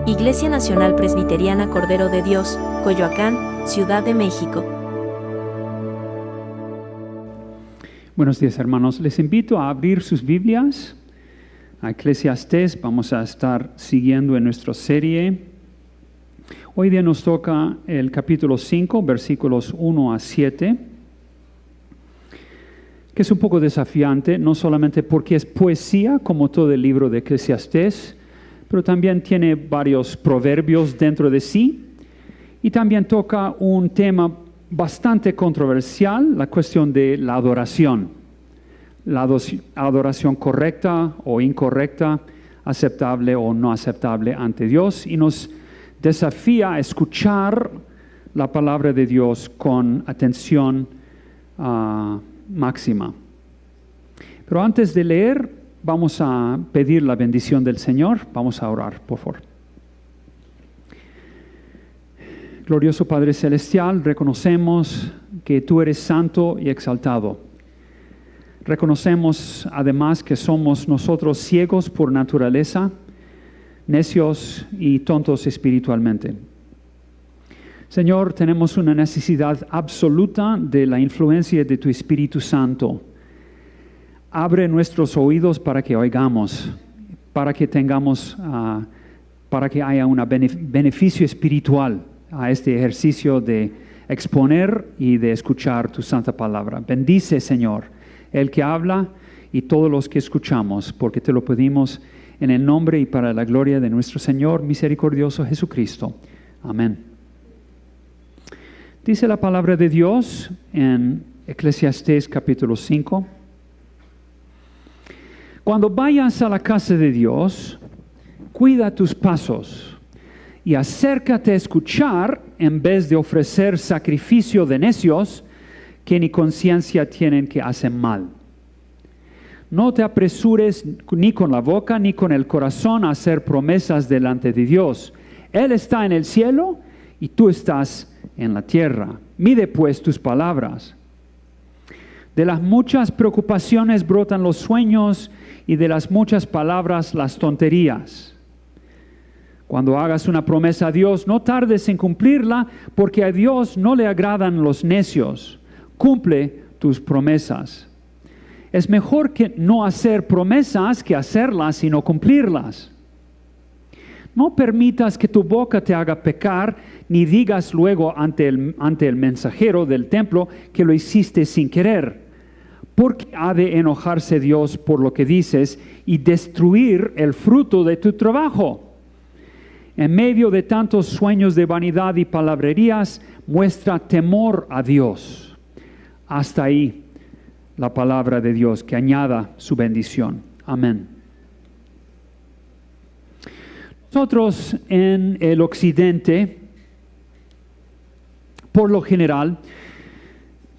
Iglesia Nacional Presbiteriana Cordero de Dios, Coyoacán, Ciudad de México. Buenos días, hermanos. Les invito a abrir sus Biblias a Eclesiastés. Vamos a estar siguiendo en nuestra serie. Hoy día nos toca el capítulo 5, versículos 1 a 7, que es un poco desafiante, no solamente porque es poesía, como todo el libro de Eclesiastés, pero también tiene varios proverbios dentro de sí, y también toca un tema bastante controversial, la cuestión de la adoración correcta o incorrecta, aceptable o no aceptable ante Dios, y nos desafía a escuchar la palabra de Dios con atención máxima. Pero antes de leer, vamos a pedir la bendición del Señor. Vamos a orar, por favor. Glorioso Padre Celestial, reconocemos que tú eres santo y exaltado. Reconocemos además que somos nosotros ciegos por naturaleza, necios y tontos espiritualmente. Señor, tenemos una necesidad absoluta de la influencia de tu Espíritu Santo. Abre nuestros oídos para que oigamos, para que haya un beneficio espiritual a este ejercicio de exponer y de escuchar tu santa palabra. Bendice, Señor, el que habla y todos los que escuchamos, porque te lo pedimos en el nombre y para la gloria de nuestro Señor misericordioso Jesucristo. Amén. Dice la palabra de Dios en Eclesiastés capítulo 5. Cuando vayas a la casa de Dios, cuida tus pasos y acércate a escuchar en vez de ofrecer sacrificio de necios que ni conciencia tienen que hacen mal. No te apresures ni con la boca ni con el corazón a hacer promesas delante de Dios. Él está en el cielo y tú estás en la tierra. Mide pues tus palabras. De las muchas preocupaciones brotan los sueños y de las muchas palabras las tonterías. Cuando hagas una promesa a Dios, no tardes en cumplirla, porque a Dios no le agradan los necios. Cumple tus promesas. Es mejor que no hacer promesas que hacerlas y no cumplirlas. No permitas que tu boca te haga pecar, ni digas luego ante el mensajero del templo que lo hiciste sin querer. Porque ha de enojarse Dios por lo que dices y destruir el fruto de tu trabajo. En medio de tantos sueños de vanidad y palabrerías, muestra temor a Dios. Hasta ahí la palabra de Dios, que añada su bendición. Amén. Nosotros en el occidente, por lo general,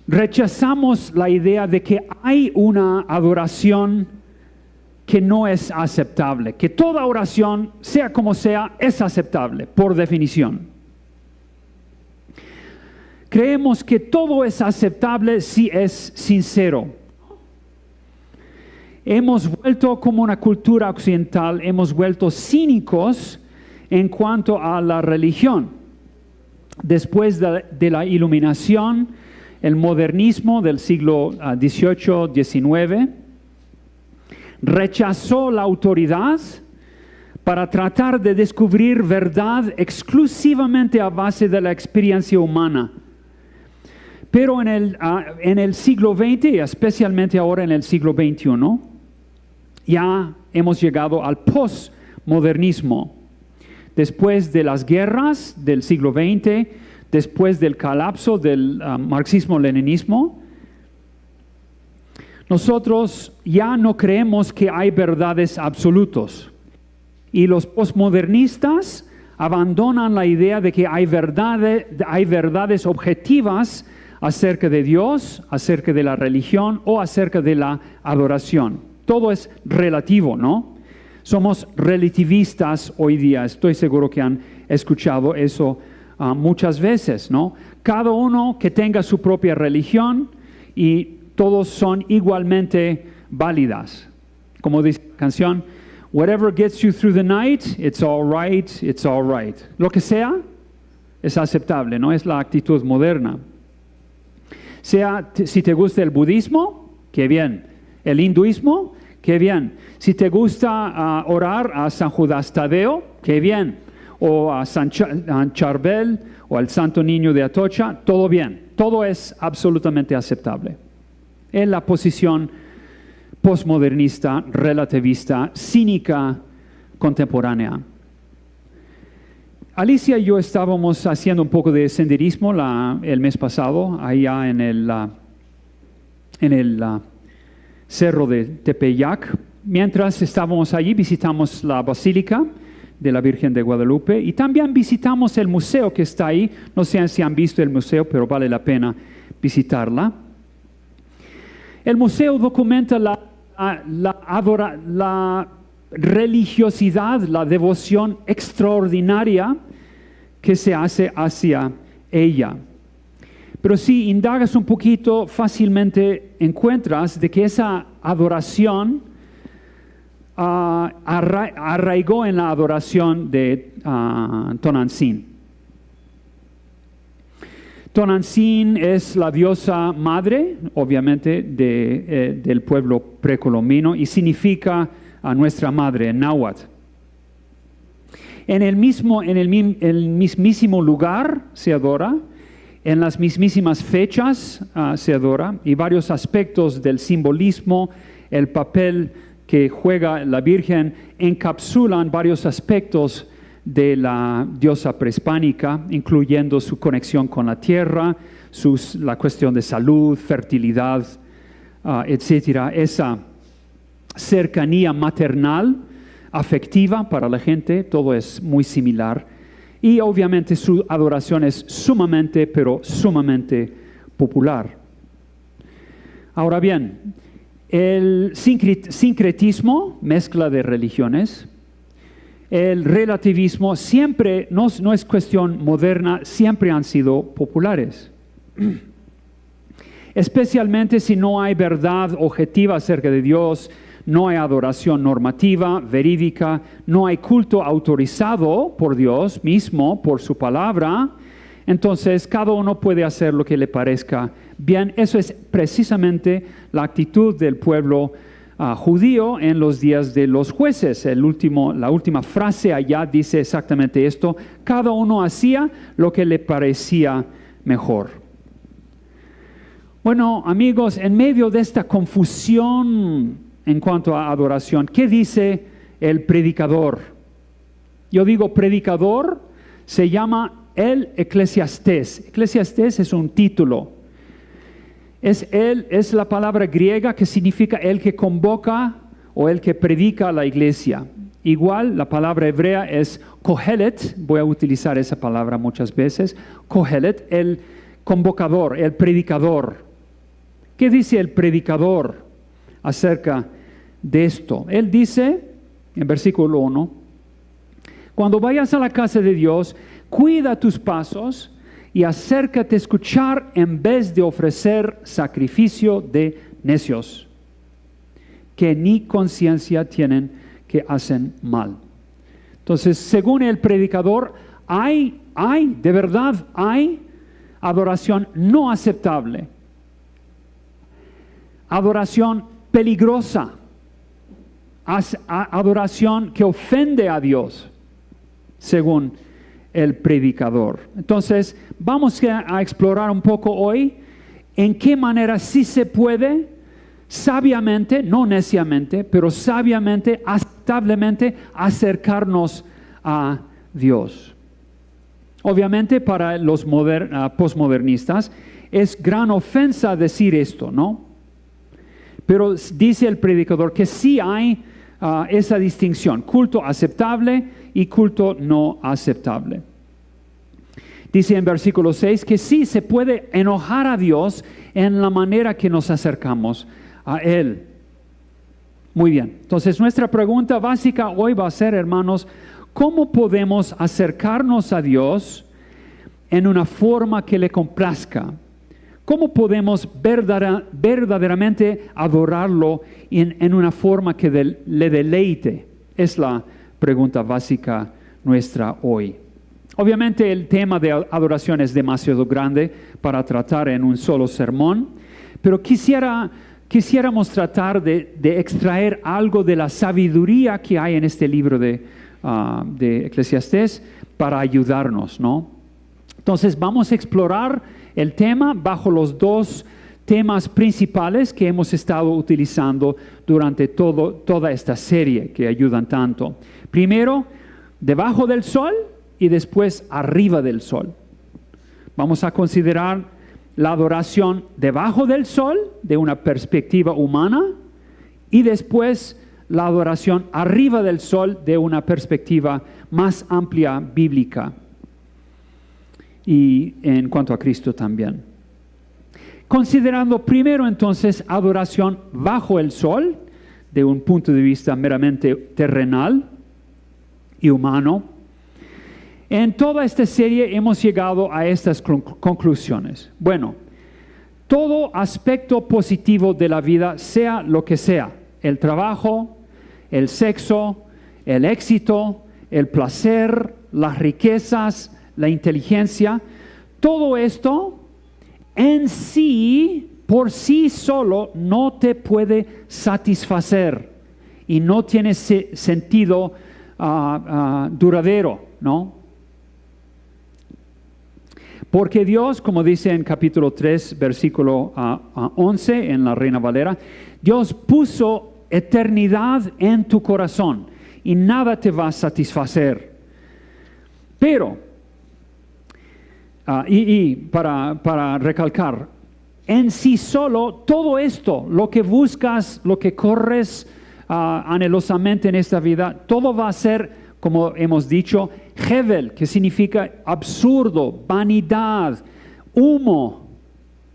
rechazamos la idea de que hay una adoración que no es aceptable, que toda oración, sea como sea, es aceptable, por definición. Creemos que todo es aceptable si es sincero. Hemos vuelto, como una cultura occidental, hemos vuelto cínicos en cuanto a la religión. Después de la iluminación, el modernismo del siglo XVIII, XIX, rechazó la autoridad para tratar de descubrir verdad exclusivamente a base de la experiencia humana. Pero en el siglo XX, y especialmente ahora en el siglo XXI, ya hemos llegado al postmodernismo. Después de las guerras del siglo XX, después del colapso del marxismo-leninismo, nosotros ya no creemos que hay verdades absolutos. Y los postmodernistas abandonan la idea de que hay verdades objetivas acerca de Dios, acerca de la religión o acerca de la adoración. Todo es relativo, ¿no? Somos relativistas hoy día. Estoy seguro que han escuchado eso muchas veces, ¿no? Cada uno que tenga su propia religión y todos son igualmente válidas. Como dice la canción, Whatever gets you through the night, it's all right, it's all right. Lo que sea es aceptable, no es la actitud moderna. Si te gusta el budismo, qué bien. El hinduismo, qué bien. Si te gusta orar a San Judas Tadeo, qué bien. O a San Charbel o al Santo Niño de Atocha, todo bien. Todo es absolutamente aceptable. Es la posición postmodernista, relativista, cínica, contemporánea. Alicia y yo estábamos haciendo un poco de senderismo el mes pasado, allá en el cerro de Tepeyac. Mientras estábamos allí, visitamos la Basílica de la Virgen de Guadalupe y también visitamos el museo que está ahí. No sé si han visto el museo, pero vale la pena visitarla. El museo documenta la religiosidad, la devoción extraordinaria que se hace hacia ella. Pero si indagas un poquito, fácilmente encuentras de que esa adoración arraigó en la adoración de Tonantzin. Tonantzin es la diosa madre, obviamente, del pueblo precolombino y significa a nuestra madre en náhuatl. En el mismísimo lugar se adora, en las mismísimas fechas se adora, y varios aspectos del simbolismo, el papel que juega la Virgen, encapsulan varios aspectos de la diosa prehispánica, incluyendo su conexión con la tierra, la cuestión de salud, fertilidad, etcétera. Esa cercanía maternal, afectiva para la gente, todo es muy similar. Y obviamente su adoración es sumamente, pero sumamente popular. Ahora bien, el sincretismo, mezcla de religiones, el relativismo siempre, no es cuestión moderna, siempre han sido populares. Especialmente si no hay verdad objetiva acerca de Dios, no hay adoración normativa, verídica, no hay culto autorizado por Dios mismo, por su palabra, entonces cada uno puede hacer lo que le parezca bien. Eso es precisamente la actitud del pueblo judío en los días de los jueces. La última frase allá dice exactamente esto: cada uno hacía lo que le parecía mejor. Bueno, amigos, en medio de esta confusión en cuanto a adoración, ¿qué dice el predicador? Yo digo predicador, se llama el eclesiastés. Eclesiastés es un título. Es la palabra griega que significa el que convoca o el que predica a la iglesia. Igual, la palabra hebrea es kohelet, voy a utilizar esa palabra muchas veces, kohelet, el convocador, el predicador. ¿Qué dice el predicador acerca de esto? Él dice, en versículo 1, cuando vayas a la casa de Dios, cuida tus pasos y acércate a escuchar en vez de ofrecer sacrificio de necios, que ni conciencia tienen, que hacen mal. Entonces, según el predicador, de verdad hay adoración no aceptable, adoración peligrosa, adoración que ofende a Dios, según el predicador. Entonces, vamos a explorar un poco hoy en qué manera sí se puede sabiamente, no neciamente, pero sabiamente, aceptablemente acercarnos a Dios. Obviamente para los postmodernistas es gran ofensa decir esto, ¿no? Pero dice el predicador que sí hay esa distinción, culto aceptable y culto no aceptable. Dice en versículo 6 que sí se puede enojar a Dios en la manera que nos acercamos a Él. Muy bien, entonces nuestra pregunta básica hoy va a ser, hermanos, ¿cómo podemos acercarnos a Dios en una forma que le complazca? ¿Cómo podemos verdaderamente adorarlo en una forma que le deleite? Es la pregunta básica nuestra hoy. Obviamente el tema de adoración es demasiado grande para tratar en un solo sermón, pero quisiéramos tratar de extraer algo de la sabiduría que hay en este libro de Eclesiastés para ayudarnos, ¿no? Entonces vamos a explorar el tema bajo los dos temas principales que hemos estado utilizando durante toda esta serie que ayudan tanto. Primero, debajo del sol y después arriba del sol. Vamos a considerar la adoración debajo del sol de una perspectiva humana y después la adoración arriba del sol de una perspectiva más amplia bíblica y en cuanto a Cristo también. Considerando primero entonces adoración bajo el sol de un punto de vista meramente terrenal y humano. En toda esta serie hemos llegado a estas conclusiones. Bueno, todo aspecto positivo de la vida, sea lo que sea, el trabajo, el sexo, el éxito, el placer, las riquezas, la inteligencia, todo esto en sí, por sí solo, no te puede satisfacer y no tiene sentido duradero, ¿no? Porque Dios, como dice en capítulo 3, versículo 11 en la Reina Valera, Dios puso eternidad en tu corazón y nada te va a satisfacer. Pero, para recalcar, en sí solo, todo esto, lo que buscas, lo que corres anhelosamente en esta vida, todo va a ser, como hemos dicho, hevel, que significa absurdo, vanidad, humo,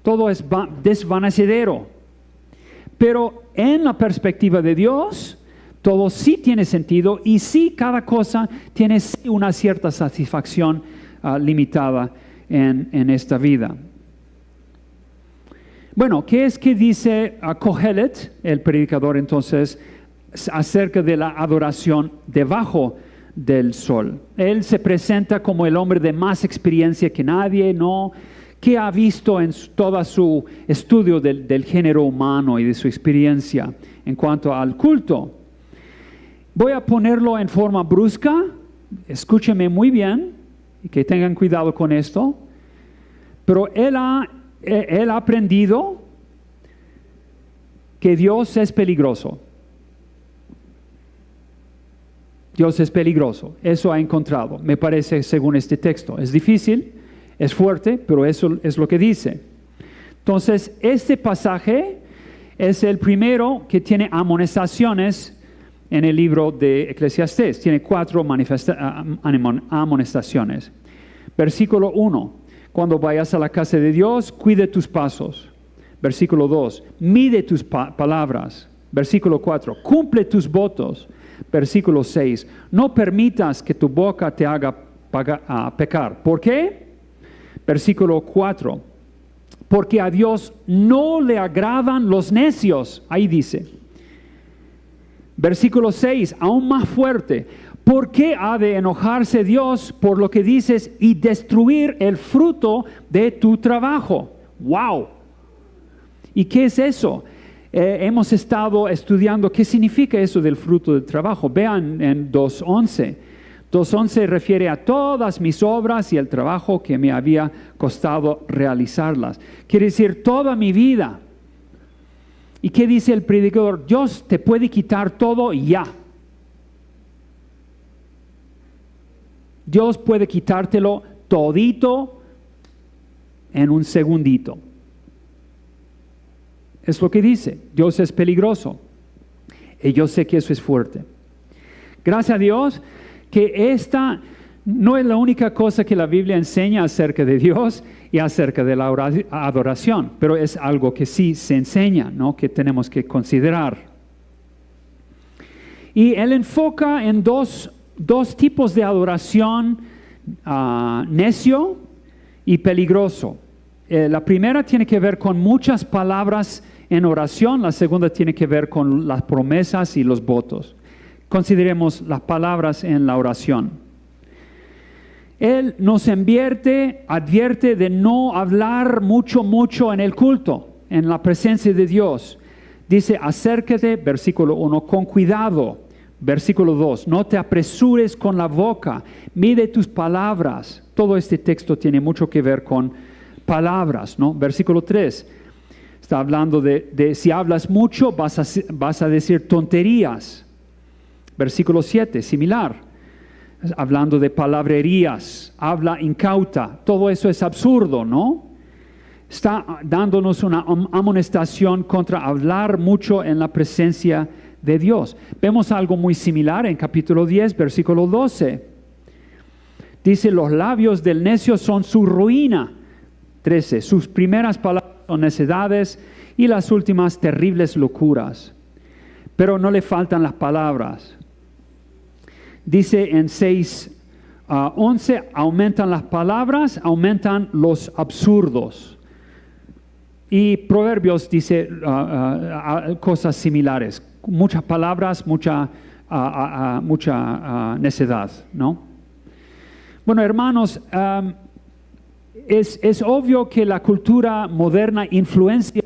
todo es desvanecedero. Pero en la perspectiva de Dios, todo sí tiene sentido y sí cada cosa tiene una cierta satisfacción limitada en esta vida. Bueno, ¿qué es que dice Kohelet, el predicador entonces, acerca de la adoración debajo del sol? Él se presenta como el hombre de más experiencia que nadie, ¿no? Que ha visto en todo su estudio del género humano y de su experiencia en cuanto al culto. Voy a ponerlo en forma brusca, escúcheme muy bien y que tengan cuidado con esto, pero él ha aprendido que Dios es peligroso. Dios es peligroso, eso ha encontrado, me parece, según este texto. Es difícil, es fuerte, pero eso es lo que dice. Entonces, este pasaje es el primero que tiene amonestaciones en el libro de Eclesiastés. Tiene 4 amonestaciones. Versículo 1, cuando vayas a la casa de Dios, cuide tus pasos. Versículo 2, mide tus palabras. Versículo 4, cumple tus votos. Versículo 6, no permitas que tu boca te haga pecar. ¿Por qué? Versículo 4, porque a Dios no le agradan los necios. Ahí dice. Versículo 6, aún más fuerte, ¿por qué ha de enojarse Dios por lo que dices y destruir el fruto de tu trabajo? ¡Wow! ¿Y qué es eso? Hemos estado estudiando qué significa eso del fruto del trabajo. Vean en 2.11. 2.11 refiere a todas mis obras y el trabajo que me había costado realizarlas. Quiere decir toda mi vida. ¿Y qué dice el predicador? Dios te puede quitar todo ya. Dios puede quitártelo todito en un segundito. Es lo que dice. Dios es peligroso. Y yo sé que eso es fuerte. Gracias a Dios que esta no es la única cosa que la Biblia enseña acerca de Dios y acerca de la adoración, pero es algo que sí se enseña, ¿no? Que tenemos que considerar. Y él enfoca en dos tipos de adoración, necio y peligroso. La primera tiene que ver con muchas palabras en oración, la segunda tiene que ver con las promesas y los votos. Consideremos las palabras en la oración. Él nos advierte de no hablar mucho en el culto, en la presencia de Dios. Dice, acércate, versículo 1, con cuidado. Versículo 2, no te apresures con la boca, mide tus palabras. Todo este texto tiene mucho que ver con palabras, ¿no? Versículo 3, está hablando de si hablas mucho vas a decir tonterías. Versículo 7, similar, hablando de palabrerías, habla incauta. Todo eso es absurdo, ¿no? Está dándonos una amonestación contra hablar mucho en la presencia de Dios. Vemos algo muy similar en capítulo 10, versículo 12. Dice, los labios del necio son su ruina. 13, sus primeras palabras son necedades y las últimas terribles locuras. Pero no le faltan las palabras. Dice en 6:11, aumentan las palabras, aumentan los absurdos. Y Proverbios dice cosas similares. Muchas palabras, mucha necedad, ¿no? Bueno, hermanos, es obvio que la cultura moderna influencia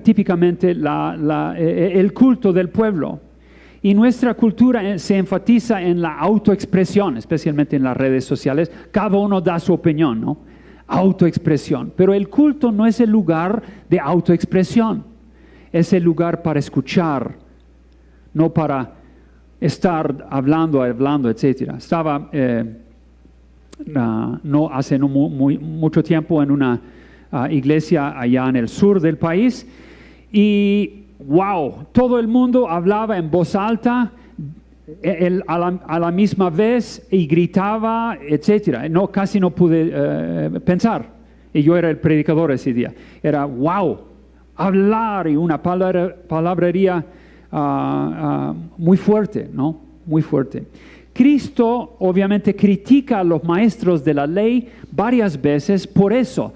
típicamente el culto del pueblo. Y nuestra cultura se enfatiza en la autoexpresión, especialmente en las redes sociales. Cada uno da su opinión, ¿no? Autoexpresión. Pero el culto no es el lugar de autoexpresión. Es el lugar para escuchar, no para estar hablando, etc. Estaba no hace mucho tiempo en una iglesia allá en el sur del país y wow, todo el mundo hablaba en voz alta a la misma vez y gritaba, etc. Casi no pude pensar. Y yo era el predicador ese día. Era wow, hablar y una palabrería muy fuerte, ¿no? Muy fuerte. Cristo obviamente critica a los maestros de la ley varias veces por eso,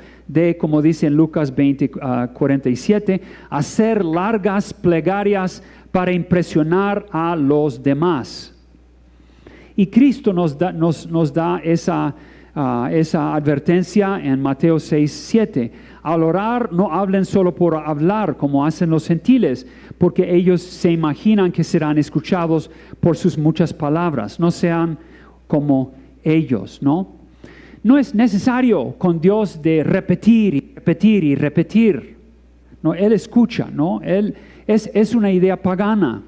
como dice en Lucas 20:47, hacer largas plegarias para impresionar a los demás. Y Cristo nos da esa advertencia en Mateo 6:7. Al orar, no hablen solo por hablar, como hacen los gentiles, porque ellos se imaginan que serán escuchados por sus muchas palabras. No sean como ellos, ¿no? No es necesario con Dios de repetir y repetir y repetir. No, Él escucha, ¿no? Es una idea pagana.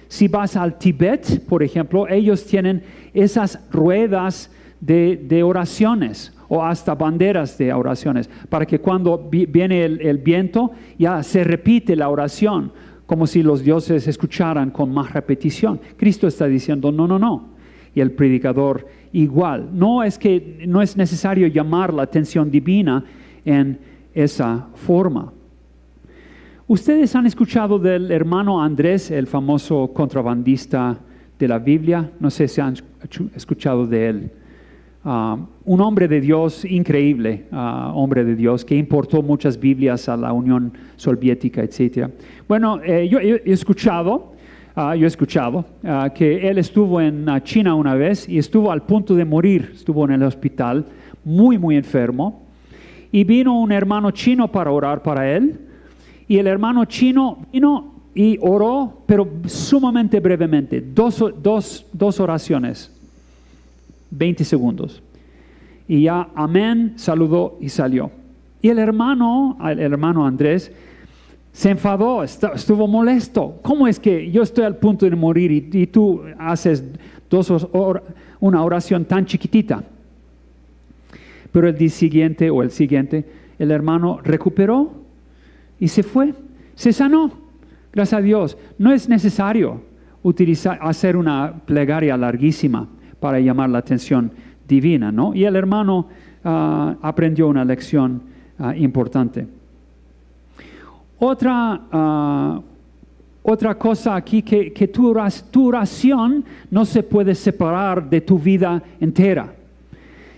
Si vas al Tíbet, por ejemplo, ellos tienen esas ruedas de oraciones o hasta banderas de oraciones, para que cuando viene el viento ya se repite la oración, como si los dioses escucharan con más repetición. Cristo está diciendo no. Y el predicador igual. No es necesario llamar la atención divina en esa forma. ¿Ustedes han escuchado del hermano Andrés, el famoso contrabandista de la Biblia? No sé si han escuchado de él. Un hombre de Dios increíble, hombre de Dios, que importó muchas Biblias a la Unión Soviética, etc. Bueno, yo he escuchado que él estuvo en China una vez y estuvo al punto de morir, estuvo en el hospital, muy enfermo, y vino un hermano chino para orar para él, y el hermano chino vino y oró, pero sumamente brevemente, dos oraciones, 20 segundos. Y ya, amén, saludó y salió. Y el hermano Andrés se enfadó, estuvo molesto. ¿Cómo es que yo estoy al punto de morir y tú haces una oración tan chiquitita? Pero el día siguiente el hermano recuperó y se fue, se sanó. Gracias a Dios. No es necesario hacer una plegaria larguísima para llamar la atención divina, ¿no? Y el hermano aprendió una lección importante. Otra cosa aquí, que tu oración no se puede separar de tu vida entera.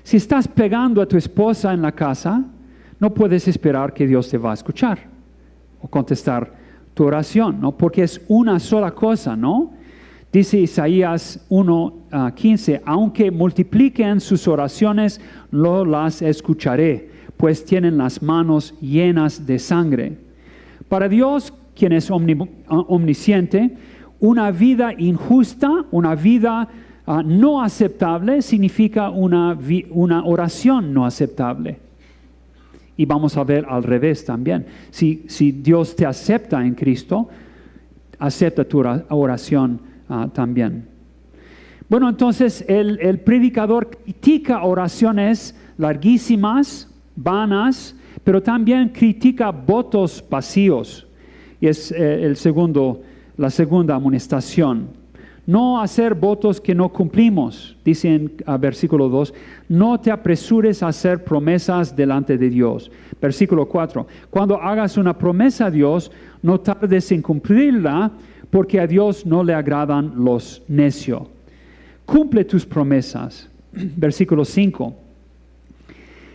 Si estás pegando a tu esposa en la casa, no puedes esperar que Dios te va a escuchar o contestar tu oración, ¿no? Porque es una sola cosa, ¿no? Dice Isaías 1:15, aunque multipliquen sus oraciones, no las escucharé, pues tienen las manos llenas de sangre. Para Dios, quien es omnisciente, una vida injusta, una vida no aceptable, significa una oración no aceptable. Y vamos a ver al revés también. Si Dios te acepta en Cristo, acepta tu oración también. Bueno, entonces el predicador critica oraciones larguísimas, vanas, pero también critica votos vacíos. Y es la segunda amonestación. No hacer votos que no cumplimos, dice en versículo 2, no te apresures a hacer promesas delante de Dios. Versículo 4, cuando hagas una promesa a Dios, no tardes en cumplirla, porque a Dios no le agradan los necios. Cumple tus promesas. Versículo 5,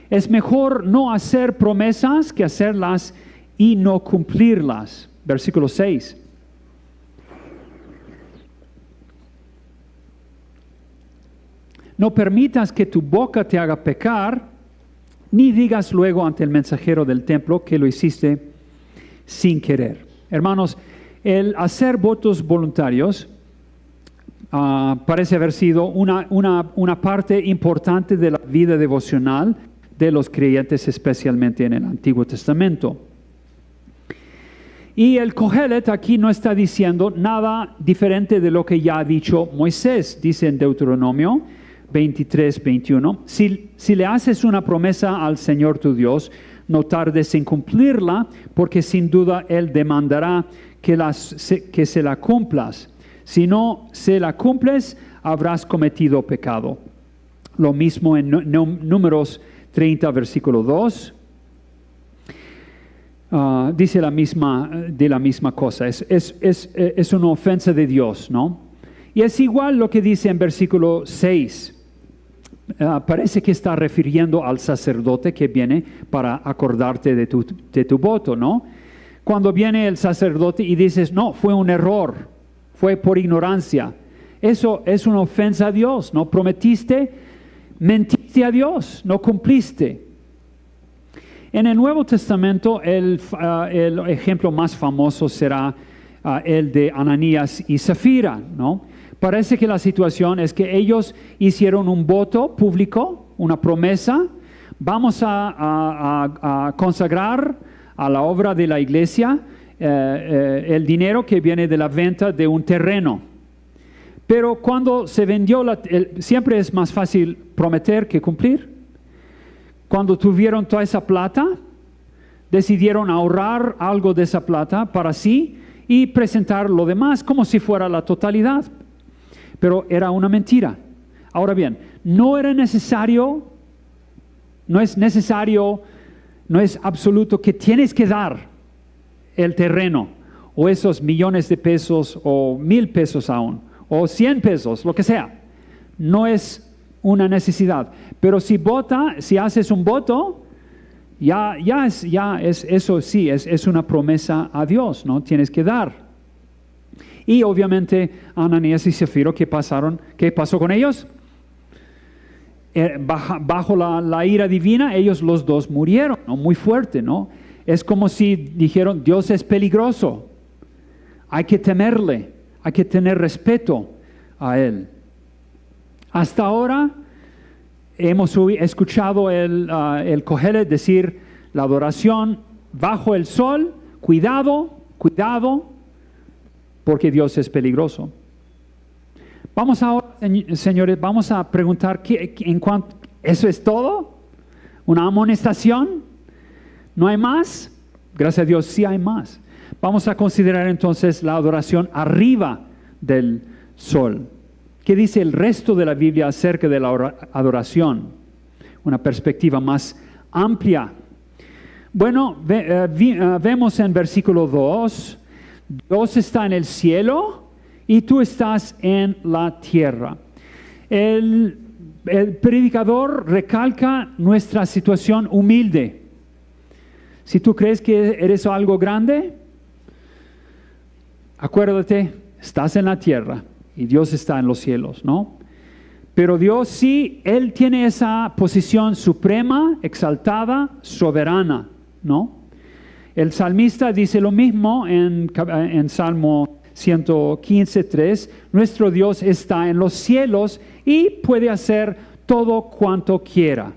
es mejor no hacer promesas que hacerlas y no cumplirlas. Versículo 6. No permitas que tu boca te haga pecar, ni digas luego ante el mensajero del templo que lo hiciste sin querer. Hermanos, el hacer votos voluntarios parece haber sido una parte importante de la vida devocional de los creyentes, especialmente en el Antiguo Testamento. Y el Kohelet aquí no está diciendo nada diferente de lo que ya ha dicho Moisés, dice en Deuteronomio 23:21, si le haces una promesa al Señor tu Dios, no tardes en cumplirla, porque sin duda Él demandará que se la cumplas. Si no se la cumples, habrás cometido pecado. Lo mismo en Números 30, versículo 2. Dice de la misma cosa. Es una ofensa de Dios, ¿no? Y es igual lo que dice en versículo 6. Parece que está refiriendo al sacerdote que viene para acordarte de tu voto, ¿no? Cuando viene el sacerdote y dices, no, fue un error, fue por ignorancia. Eso es una ofensa a Dios, ¿no? Prometiste, mentiste a Dios, no cumpliste. En el Nuevo Testamento, el ejemplo más famoso será el de Ananías y Zafira, ¿no? Parece que la situación es que ellos hicieron un voto público, una promesa. Vamos a consagrar a la obra de la iglesia el dinero que viene de la venta de un terreno. Pero cuando se vendió, siempre es más fácil prometer que cumplir. Cuando tuvieron toda esa plata, decidieron ahorrar algo de esa plata para sí y presentar lo demás como si fuera la totalidad. Pero era una mentira. Ahora bien, no es necesario, no es absoluto que tienes que dar el terreno o esos millones de pesos o 1,000 pesos aún o 100 pesos, lo que sea. No es una necesidad. Pero si haces un voto, eso sí, es una promesa a Dios, ¿no? Tienes que dar. Y obviamente Ananías y Zafira, ¿qué pasó con ellos? Bajo la ira divina, ellos los dos murieron, ¿no? Muy fuerte, ¿no? Es como si dijeron, Dios es peligroso, hay que temerle, hay que tener respeto a Él. Hasta ahora hemos escuchado el Kohelet decir la adoración bajo el sol, cuidado, porque Dios es peligroso. Vamos ahora, señores, vamos a preguntar, ¿eso es todo? ¿Una amonestación? ¿No hay más? Gracias a Dios, sí hay más. Vamos a considerar entonces la adoración arriba del sol. ¿Qué dice el resto de la Biblia acerca de la adoración? Una perspectiva más amplia. Bueno, vemos en versículo 2, Dios está en el cielo y tú estás en la tierra. El predicador recalca nuestra situación humilde. Si tú crees que eres algo grande, acuérdate, estás en la tierra y Dios está en los cielos, ¿no? Pero Dios sí, Él tiene esa posición suprema, exaltada, soberana, ¿no? El salmista dice lo mismo en Salmo 115:3, nuestro Dios está en los cielos y puede hacer todo cuanto quiera.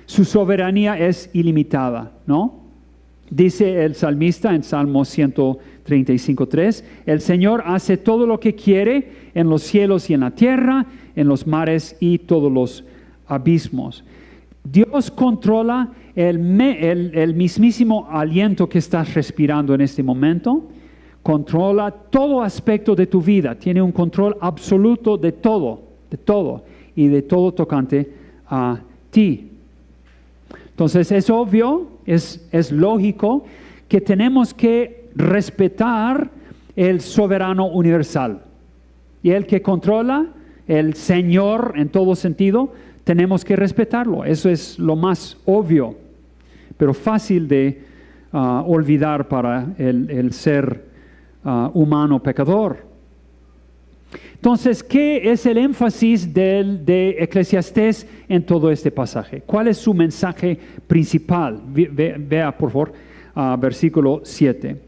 Su soberanía es ilimitada, ¿no? Dice el salmista en Salmo 135:3, el Señor hace todo lo que quiere en los cielos y en la tierra, en los mares y todos los abismos. Dios controla el mismísimo aliento que estás respirando en este momento, controla todo aspecto de tu vida, tiene un control absoluto de todo y de todo tocante a ti. Entonces es obvio, es lógico que tenemos que respetar el soberano universal. Y el que controla, el Señor en todo sentido, tenemos que respetarlo. Eso es lo más obvio, pero fácil de olvidar para el ser humano pecador. Entonces, ¿qué es el énfasis de Eclesiastés en todo este pasaje? ¿Cuál es su mensaje principal? Vea, por favor, versículo 7.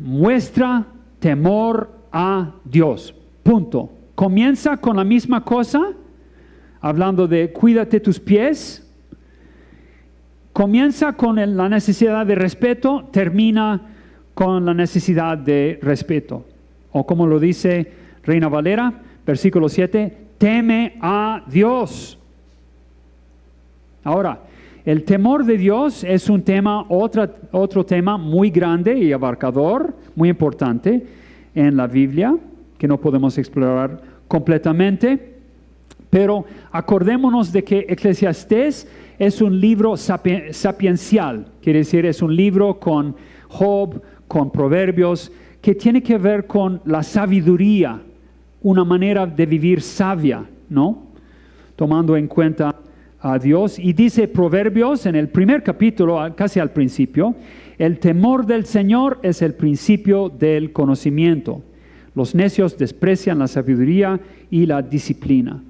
Muestra temor a Dios. Punto. Comienza con la misma cosa, hablando de cuídate tus pies. Comienza con la necesidad de respeto, termina con la necesidad de respeto. O como lo dice Reina Valera, versículo 7, teme a Dios. Ahora, el temor de Dios es un tema, otro tema muy grande y abarcador, muy importante en la Biblia, que no podemos explorar completamente, pero acordémonos de que Eclesiastés es un libro sapiencial, quiere decir, es un libro con Job, con Proverbios, que tiene que ver con la sabiduría, una manera de vivir sabia, ¿no? Tomando en cuenta a Dios. Y dice Proverbios en el primer capítulo, casi al principio, el temor del Señor es el principio del conocimiento. Los necios desprecian la sabiduría y la disciplina.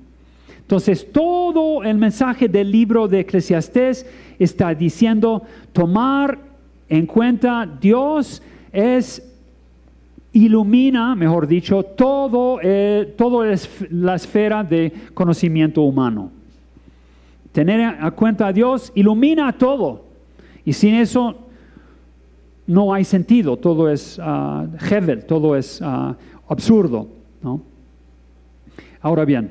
Entonces, todo el mensaje del libro de Eclesiastés está diciendo, tomar en cuenta Dios ilumina, mejor dicho, toda la esfera de conocimiento humano. Tener en cuenta a Dios ilumina todo. Y sin eso no hay sentido. Todo es hevel, todo es absurdo, ¿no? Ahora bien,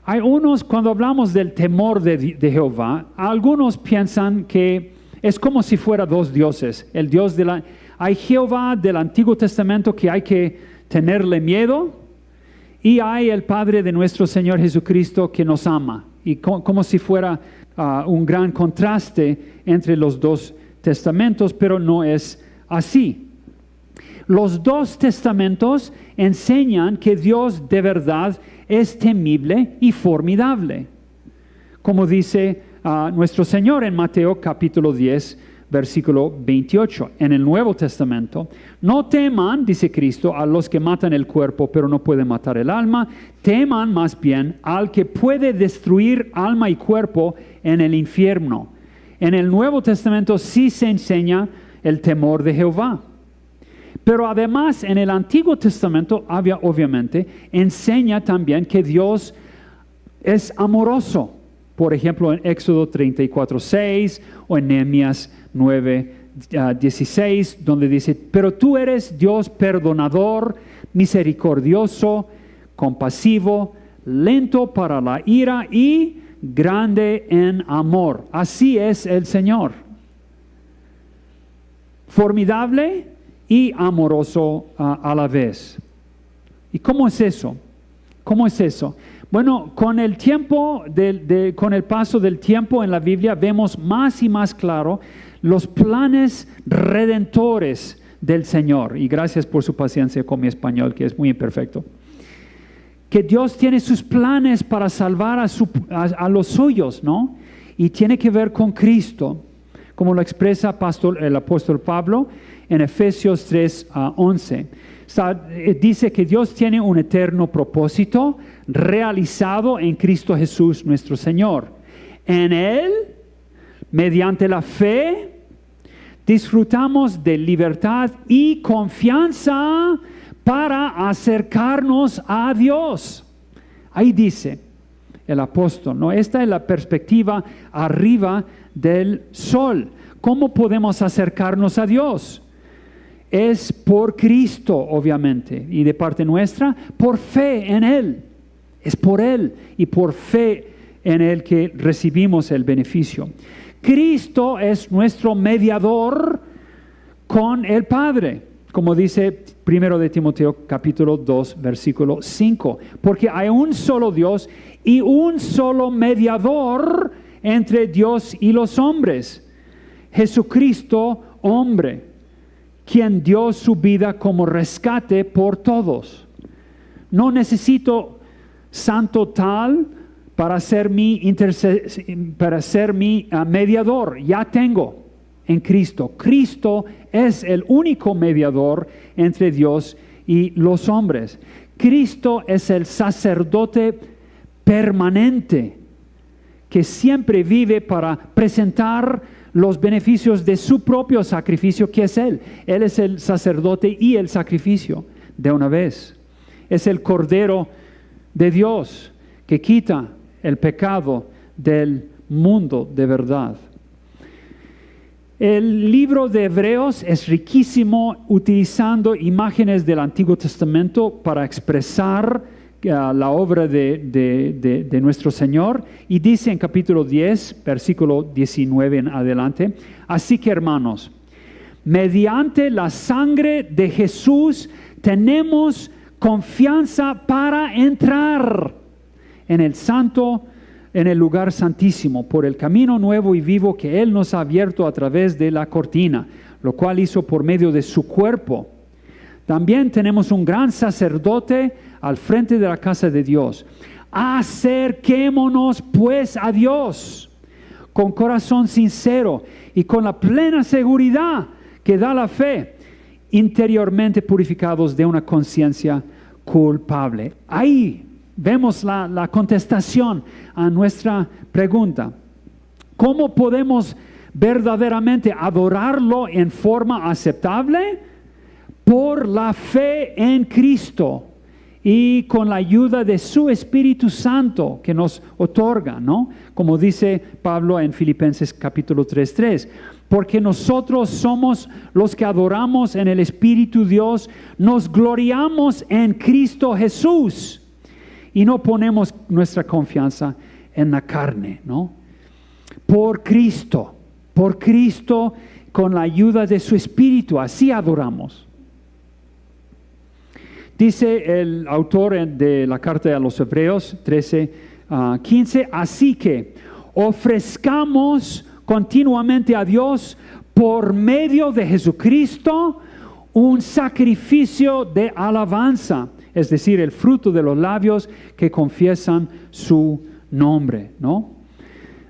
hay unos, cuando hablamos del temor de Jehová, algunos piensan que es como si fuera dos dioses. El Dios hay Jehová del Antiguo Testamento que hay que tenerle miedo, y hay el Padre de nuestro Señor Jesucristo que nos ama. Y como si fuera un gran contraste entre los dos testamentos, pero no es así. Los dos testamentos enseñan que Dios de verdad es temible y formidable. Como dice nuestro Señor en Mateo capítulo 10, versículo 28. En el Nuevo Testamento, no teman, dice Cristo, a los que matan el cuerpo, pero no pueden matar el alma. Teman más bien al que puede destruir alma y cuerpo en el infierno. En el Nuevo Testamento sí se enseña el temor de Jehová. Pero además en el Antiguo Testamento, obviamente, enseña también que Dios es amoroso. Por ejemplo, en Éxodo 34:6 o en Nehemías 9:16, donde dice, pero tú eres Dios perdonador, misericordioso, compasivo, lento para la ira y grande en amor. Así es el Señor. Formidable y amoroso a la vez. ¿Y cómo es eso? ¿Cómo es eso? Bueno, con el tiempo, con el paso del tiempo en la Biblia, vemos más y más claro los planes redentores del Señor. Y gracias por su paciencia con mi español, que es muy imperfecto. Que Dios tiene sus planes para salvar a los suyos, ¿no? Y tiene que ver con Cristo. como lo expresa el apóstol Pablo en Efesios 3:11. Dice que Dios tiene un eterno propósito realizado en Cristo Jesús nuestro Señor. En Él, mediante la fe, disfrutamos de libertad y confianza para acercarnos a Dios. Ahí dice el apóstol, ¿no? Esta es la perspectiva arriba del sol. ¿Cómo podemos acercarnos a Dios? Es por Cristo, obviamente, y de parte nuestra, por fe en Él. Es por Él y por fe en Él que recibimos el beneficio. Cristo es nuestro mediador con el Padre, como dice 1 de Timoteo capítulo 2, versículo 5. Porque hay un solo Dios y un solo mediador entre Dios y los hombres, Jesucristo, hombre, quien dio su vida como rescate por todos. No necesito santo tal para ser mi mediador. Ya tengo en Cristo. Cristo es el único mediador entre Dios y los hombres. Cristo es el sacerdote permanente que siempre vive para presentar los beneficios de su propio sacrificio, que es Él. Él es el sacerdote y el sacrificio de una vez. Es el Cordero de Dios que quita el pecado del mundo de verdad. El libro de Hebreos es riquísimo utilizando imágenes del Antiguo Testamento para expresar la obra de nuestro Señor, y dice en capítulo 10, versículo 19 en adelante: así que, hermanos, mediante la sangre de Jesús tenemos confianza para entrar en el lugar santísimo, por el camino nuevo y vivo que Él nos ha abierto a través de la cortina, lo cual hizo por medio de su cuerpo. También tenemos un gran sacerdote al frente de la casa de Dios. Acerquémonos pues a Dios con corazón sincero y con la plena seguridad que da la fe, interiormente purificados de una conciencia culpable. Ahí vemos la contestación a nuestra pregunta. ¿Cómo podemos verdaderamente adorarlo en forma aceptable? Por la fe en Cristo y con la ayuda de su Espíritu Santo que nos otorga, ¿no? Como dice Pablo en Filipenses capítulo 3:3. Porque nosotros somos los que adoramos en el Espíritu Dios, nos gloriamos en Cristo Jesús y no ponemos nuestra confianza en la carne, ¿no? Por Cristo, con la ayuda de su Espíritu, así adoramos. Dice el autor de la carta a los Hebreos 13:15, así que ofrezcamos continuamente a Dios por medio de Jesucristo un sacrificio de alabanza, es decir, el fruto de los labios que confiesan su nombre, ¿no?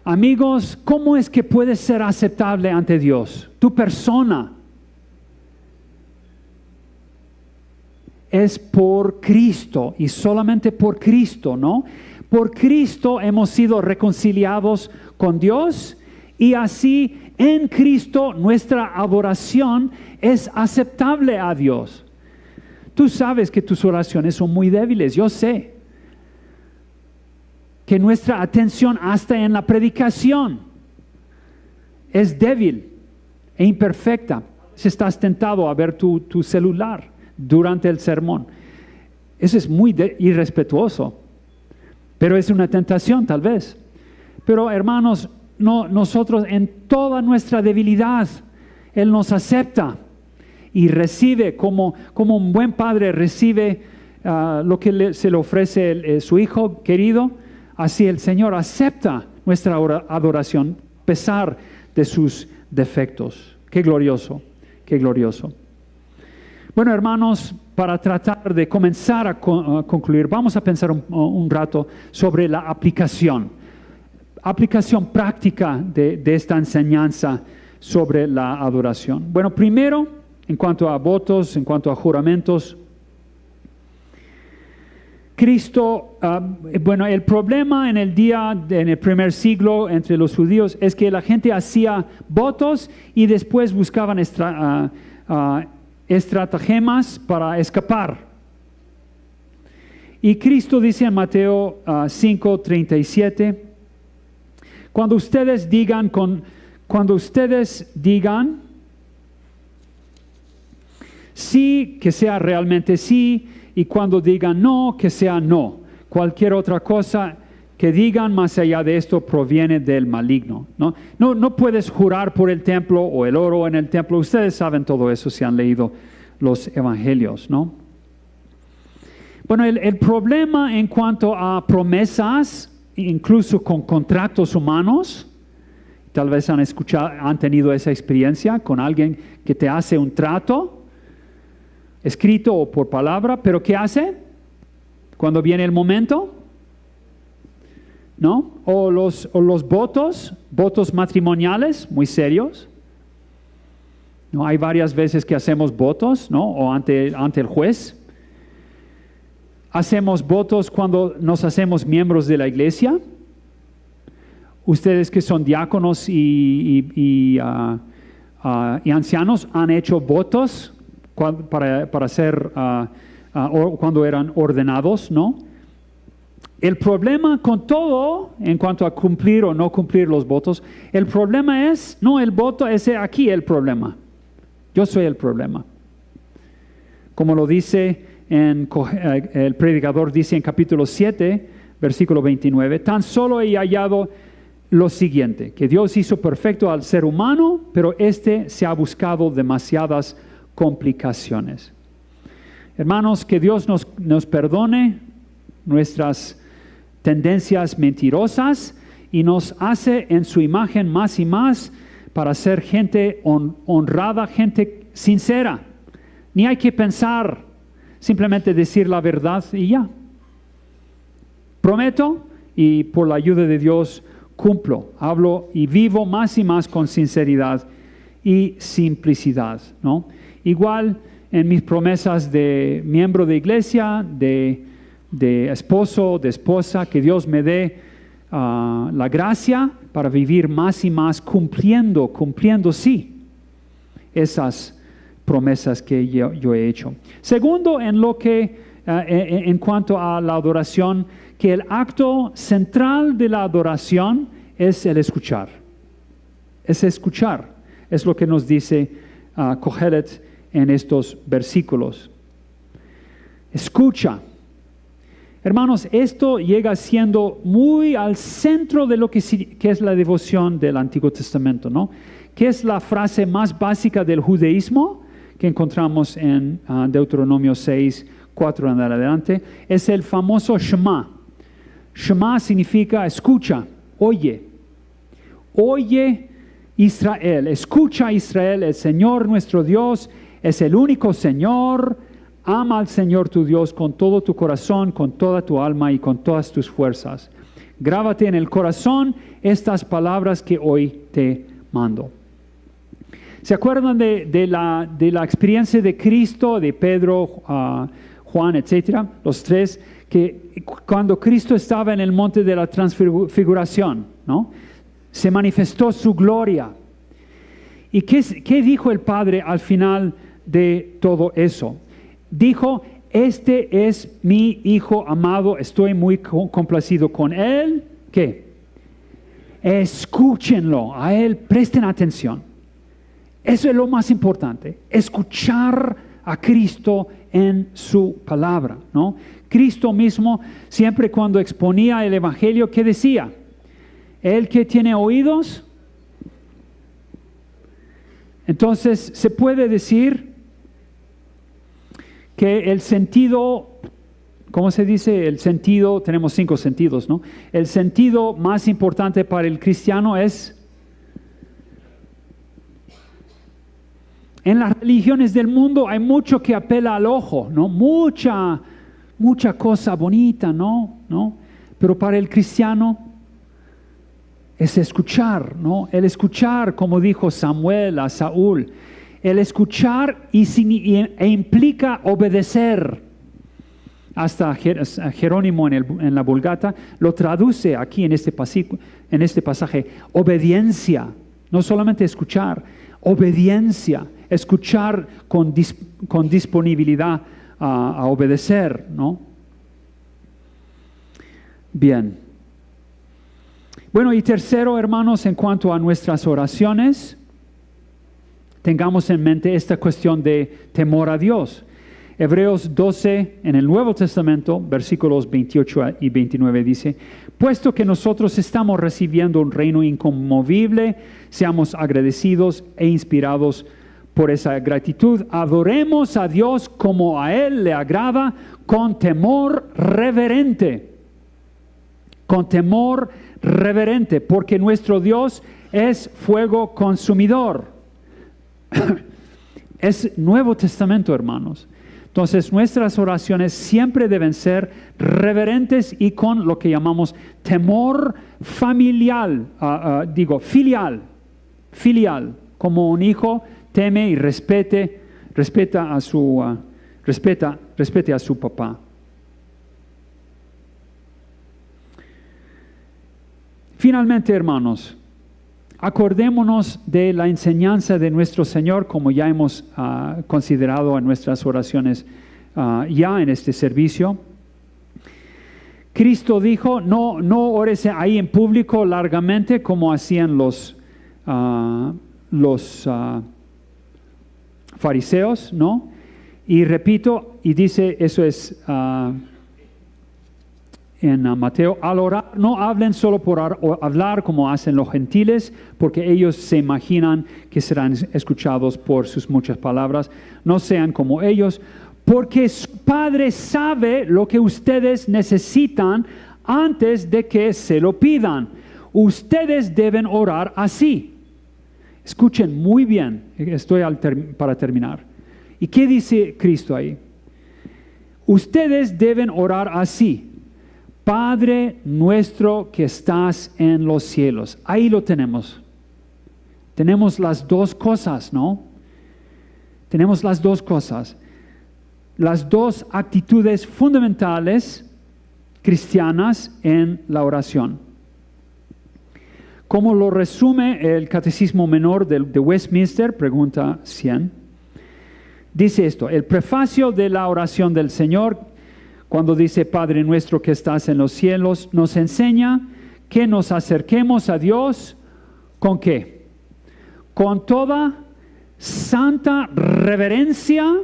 Amigos, ¿cómo es que puedes ser aceptable ante Dios? Tu persona es por Cristo y solamente por Cristo, ¿no? Por Cristo hemos sido reconciliados con Dios y así en Cristo nuestra adoración es aceptable a Dios. Tú sabes que tus oraciones son muy débiles, yo sé. Que nuestra atención hasta en la predicación es débil e imperfecta. Si estás tentado a ver tu celular durante el sermón, eso es muy irrespetuoso, pero es una tentación tal vez. Pero hermanos, nosotros en toda nuestra debilidad, Él nos acepta y recibe como un buen padre recibe lo que se le ofrece su hijo querido. Así el Señor acepta nuestra adoración a pesar de sus defectos. Qué glorioso, qué glorioso. Bueno, hermanos, para tratar de comenzar a concluir, vamos a pensar un rato sobre la aplicación práctica de esta enseñanza sobre la adoración. Bueno, primero, en cuanto a votos, en cuanto a juramentos, Cristo, bueno, el problema en el primer siglo entre los judíos es que la gente hacía votos y después buscaban estratagemas para escapar. Y Cristo dice en Mateo 5:37, cuando ustedes digan sí, que sea realmente sí, y cuando digan no, que sea no. Cualquier otra cosa que digan más allá de esto proviene del maligno, ¿no? No puedes jurar por el templo o el oro en el templo. Ustedes saben todo eso si han leído los evangelios, ¿no? Bueno, el problema en cuanto a promesas, incluso con contratos humanos, tal vez han tenido esa experiencia con alguien que te hace un trato, escrito o por palabra, pero ¿qué hace? Cuando viene el momento, ¿no? O los votos matrimoniales, muy serios. ¿No? Hay varias veces que hacemos votos, ¿no? O ante el juez. Hacemos votos cuando nos hacemos miembros de la iglesia. Ustedes que son diáconos y ancianos han hecho votos para ser cuando eran ordenados, ¿no? El problema con todo, en cuanto a cumplir o no cumplir los votos, el problema es, no el voto, es aquí el problema. Yo soy el problema. Como lo dice el predicador, dice en capítulo 7, versículo 29, tan solo he hallado lo siguiente, que Dios hizo perfecto al ser humano, pero se ha buscado demasiadas complicaciones. Hermanos, que Dios nos perdone nuestras tendencias mentirosas y nos hace en su imagen más y más para ser gente honrada, gente sincera. Ni hay que pensar, simplemente decir la verdad y ya. Prometo y por la ayuda de Dios cumplo, hablo y vivo más y más con sinceridad y simplicidad, ¿no? Igual en mis promesas de miembro de iglesia, de esposo, de esposa, que Dios me dé la gracia para vivir más y más cumpliendo sí esas promesas que yo he hecho. Segundo, en cuanto a la adoración, que el acto central de la adoración es el escuchar. Es escuchar. Es lo que nos dice Kohelet en estos versículos. Escucha. Hermanos, esto llega siendo muy al centro de lo que es la devoción del Antiguo Testamento, ¿no? Que es la frase más básica del judaísmo que encontramos en Deuteronomio 6, 4 en adelante. Es el famoso Shema. Shema significa escucha, oye. Oye Israel, escucha Israel, el Señor nuestro Dios es el único Señor. Ama al Señor tu Dios con todo tu corazón, con toda tu alma y con todas tus fuerzas. Grábate en el corazón estas palabras que hoy te mando. ¿Se acuerdan de la experiencia de Cristo, de Pedro, Juan, etcétera? Los tres, que cuando Cristo estaba en el monte de la transfiguración, ¿no? Se manifestó su gloria. ¿Y qué dijo el Padre al final de todo eso? Dijo, este es mi Hijo amado, estoy muy complacido con él. ¿Qué? Escúchenlo, a él presten atención. Eso es lo más importante, escuchar a Cristo en su palabra, ¿no? Cristo mismo, siempre cuando exponía el Evangelio, ¿qué decía? El que tiene oídos. Entonces, se puede decir que el sentido, ¿cómo se dice? El sentido, tenemos 5 sentidos, ¿no? El sentido más importante para el cristiano es, en las religiones del mundo hay mucho que apela al ojo, ¿no? Mucha cosa bonita, ¿no? Pero para el cristiano, es escuchar, ¿no? El escuchar, como dijo Samuel a Saúl, el escuchar e implica obedecer. Hasta Jerónimo en la Vulgata lo traduce aquí en este pasaje, obediencia, no solamente escuchar, obediencia, escuchar con disponibilidad a obedecer, ¿no? Bien. Bueno, y tercero, hermanos, en cuanto a nuestras oraciones, tengamos en mente esta cuestión de temor a Dios. Hebreos 12 en el Nuevo Testamento, versículos 28 y 29 dice, puesto que nosotros estamos recibiendo un reino inconmovible, seamos agradecidos e inspirados por esa gratitud. Adoremos a Dios como a Él le agrada, con temor reverente. Con temor reverente, porque nuestro Dios es fuego consumidor. Es Nuevo Testamento, hermanos. Entonces, nuestras oraciones siempre deben ser reverentes y con lo que llamamos temor filial, como un hijo teme y respete a su papá. Finalmente, hermanos, acordémonos de la enseñanza de nuestro Señor, como ya hemos considerado en nuestras oraciones ya en este servicio. Cristo dijo, no ores ahí en público largamente como hacían los fariseos, ¿no? Y repito, y dice, eso es en Mateo, al orar, no hablen solo por hablar como hacen los gentiles, porque ellos se imaginan que serán escuchados por sus muchas palabras. No sean como ellos, porque su Padre sabe lo que ustedes necesitan antes de que se lo pidan. Ustedes deben orar así. Escuchen muy bien, estoy para terminar. ¿Y qué dice Cristo ahí? Ustedes deben orar así. Padre nuestro que estás en los cielos. Ahí lo tenemos. Tenemos las dos cosas, ¿no? Tenemos las dos cosas. Las dos actitudes fundamentales cristianas en la oración. Como lo resume el Catecismo Menor de Westminster, pregunta 100, dice esto: el prefacio de la oración del Señor, cuando dice Padre nuestro que estás en los cielos, nos enseña que nos acerquemos a Dios ¿con qué? Con toda santa reverencia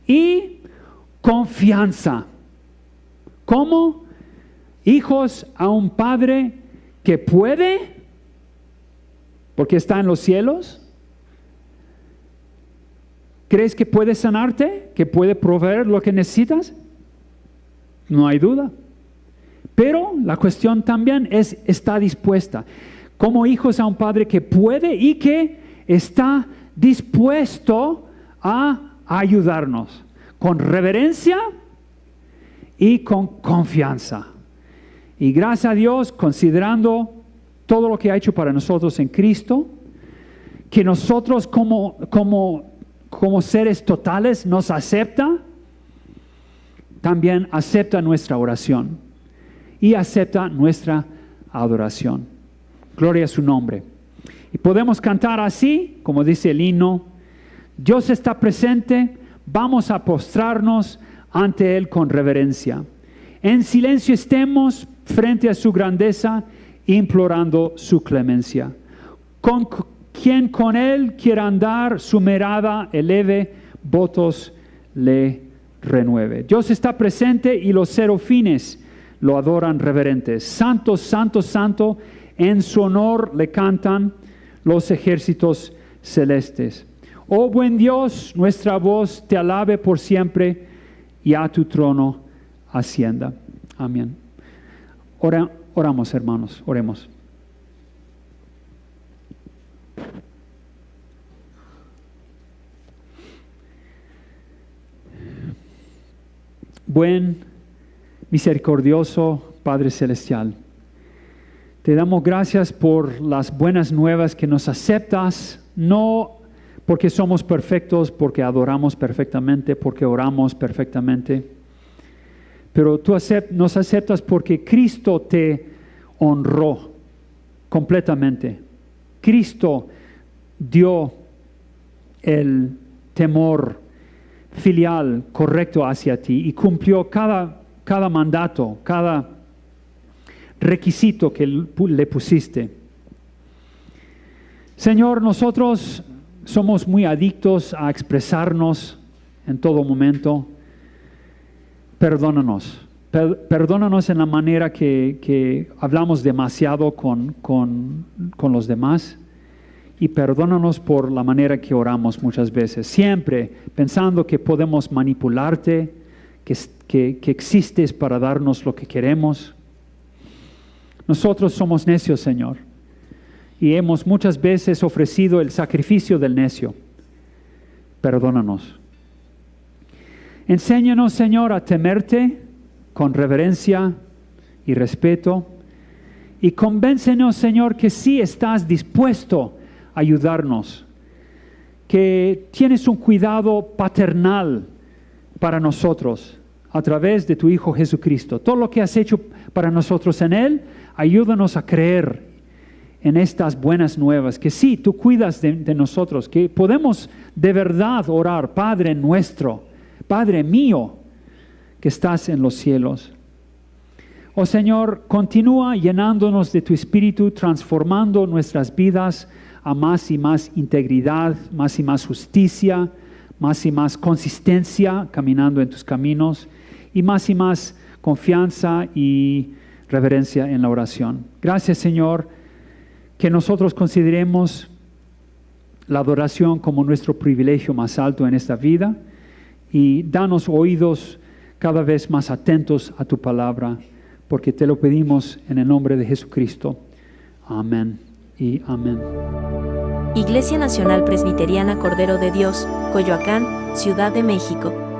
y confianza. ¿Cómo? Hijos a un Padre que puede, porque está en los cielos. ¿Crees que puede sanarte? ¿Que puede proveer lo que necesitas? No hay duda. Pero la cuestión también es, está dispuesta. Como hijos a un Padre que puede y que está dispuesto a ayudarnos. Con reverencia y con confianza. Y gracias a Dios, considerando todo lo que ha hecho para nosotros en Cristo, que nosotros como seres totales nos acepta, también acepta nuestra oración y acepta nuestra adoración. Gloria a su nombre. Y podemos cantar así, como dice el himno: Dios está presente, vamos a postrarnos ante Él con reverencia. En silencio estemos frente a su grandeza, implorando su clemencia. Quien con Él quiera andar, su mirada eleve, votos le renueve. Dios está presente y los serafines lo adoran reverentes. Santo, santo, santo, en su honor le cantan los ejércitos celestes. Oh buen Dios, nuestra voz te alabe por siempre y a tu trono ascienda. Amén. Oramos, hermanos, oremos. Buen, misericordioso Padre Celestial, Te damos gracias por las buenas nuevas que nos aceptas, no porque somos perfectos, porque adoramos perfectamente, porque oramos perfectamente, pero tú nos aceptas porque Cristo te honró completamente. Cristo dio el temor filial correcto hacia ti y cumplió cada mandato, cada requisito que le pusiste. Señor, nosotros somos muy adictos a expresarnos en todo momento. Perdónanos. Perdónanos en la manera que hablamos demasiado con los demás. Y perdónanos por la manera que oramos muchas veces, siempre pensando que podemos manipularte, que existes para darnos lo que queremos. Nosotros somos necios, Señor, y hemos muchas veces ofrecido el sacrificio del necio. Perdónanos. Enséñanos, Señor, a temerte con reverencia y respeto, y convéncenos, Señor, que sí estás dispuesto a ayudarnos, que tienes un cuidado paternal para nosotros a través de tu Hijo Jesucristo. Todo lo que has hecho para nosotros en Él, ayúdanos a creer en estas buenas nuevas, que sí, tú cuidas de nosotros, que podemos de verdad orar, Padre nuestro, Padre mío, que estás en los cielos. Oh Señor, continúa llenándonos de tu Espíritu, transformando nuestras vidas a más y más integridad, más y más justicia, más y más consistencia caminando en tus caminos y más confianza y reverencia en la oración. Gracias, Señor, que nosotros consideremos la adoración como nuestro privilegio más alto en esta vida y danos oídos cada vez más atentos a tu palabra, porque te lo pedimos en el nombre de Jesucristo. Amén y amén. Iglesia Nacional Presbiteriana Cordero de Dios, Coyoacán, Ciudad de México.